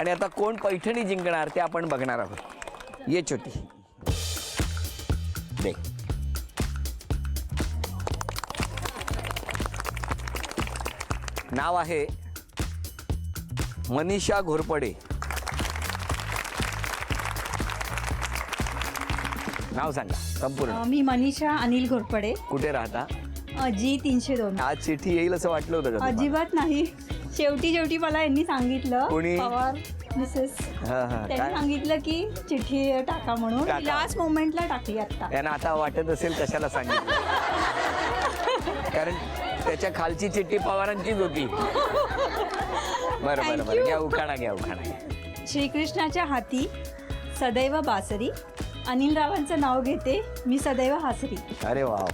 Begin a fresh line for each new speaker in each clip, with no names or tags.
आणि आता कोण पैठणी जिंकणार ते आपण बघणार आहोत. ये छोटी दे. नाव आहे मनीषा घोरपडे. नाव सांगा संपूर्ण.
मी मनीषा अनिल घोरपडे.
कुठे राहता?
जी 302.
आज चिठ्ठी येईल असं वाटलं होतं का तुम्हाला?
अजिबात नाही. शेवटी मला यांनी सांगितलं.
कोणी?
पवार मिसेस. त्यांनी सांगितलं की चिठ्ठी टाका म्हणून.
टाका.
लास्ट मोमेंटला टाकली आता.
यांना आता वाटत असेल कशाला सांगितलं, कारण त्याच्या खालची चिठ्ठी पवारांचीच होती. बरं घ्या उखाणा घ्या.
श्रीकृष्णाच्या हाती सदैव बासरी, अनिल रावांचं नाव घेते मी सदैव हासरी.
अरे वा.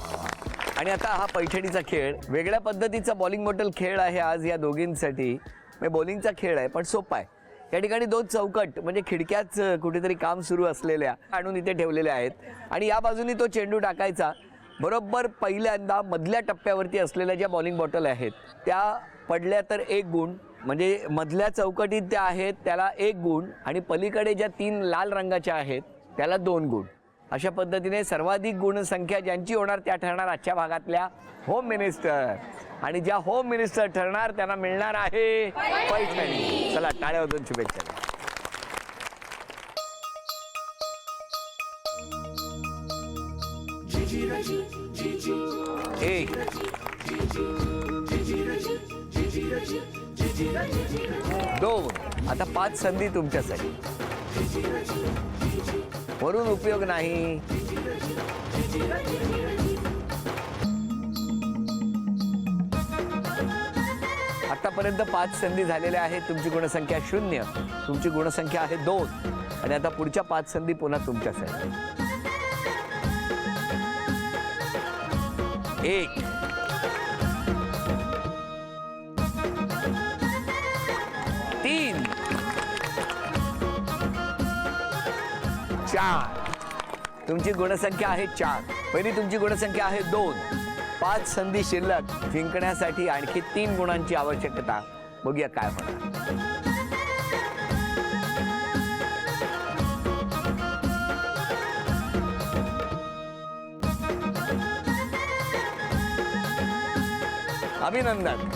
आणि आता हा पैठणीचा खेळ वेगळ्या पद्धतीचा बॉलिंग बॉटल खेळ आहे आज या दोघींसाठी. बॉलिंगचा खेळ आहे पण सोपा आहे. या ठिकाणी 2 चौकट म्हणजे खिडक्याच कुठेतरी काम सुरू असलेल्या आणून इथे ठेवलेल्या आहेत आणि या बाजूनी तो चेंडू टाकायचा. बरोबर पहिल्यांदा मधल्या टप्प्यावरती असलेल्या ज्या बॉलिंग बॉटल आहेत त्या पडल्या तर 1 गुण, म्हणजे मधल्या चौकटीत त्या आहेत त्याला 1 गुण आणि पलीकडे ज्या 3 लाल रंगाच्या आहेत त्याला 2 गुण. अशा पद्धतीने सर्वाधिक गुणसंख्या ज्यांची होणार त्या ठरणार आजच्या भागातल्या होम मिनिस्टर. आणि ज्या होम मिनिस्टर ठरणार त्यांना मिळणार आहे पैठणी. चला टाळ्या वाजवून शुभेच्छा. एक 2. आता 5 संधी तुमच्यासाठी. वरून उपयोग नाही. आतापर्यंत 5 संधी झालेल्या आहेत. तुमची गुणसंख्या 0, तुमची गुणसंख्या आहे 2 आणि आता पुढच्या 5 संधी पुन्हा तुमच्यासाठी. 1 3 4. तुमची गुणसंख्या आहे 4. पहिली तुमची गुणसंख्या आहे 2. 5 संधी शिल्लक. जिंकण्यासाठी आणखी 3 गुणांची आवश्यकता. बघूया काय होणार. अभिनंदन.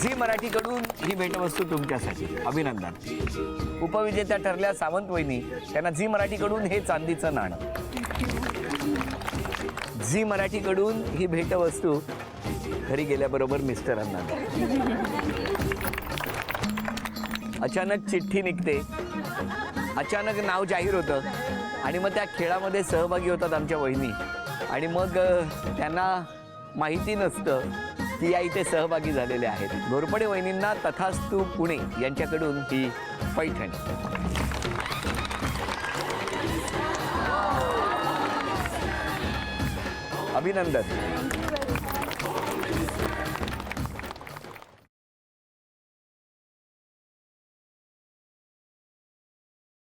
झी मराठीकडून ही भेटवस्तू तुमच्यासाठी. अभिनंदन. उपविजेत्या ठरल्या सावंत वहिनी. त्यांना झी मराठीकडून हे चांदीचं नाणं. झी मराठीकडून ही भेटवस्तू घरी गेल्याबरोबर मिस्टरांना. अचानक चिठ्ठी निघते, अचानक नाव जाहीर होतं आणि मग त्या खेळामध्ये सहभागी होतात आमच्या वहिनी आणि मग त्यांना माहिती नसतं की या इथे सहभागी झालेले आहेत. घोरपडे वहिनींना तथास्तु पुणे यांच्याकडून ही पैठणी. अभिनंदन.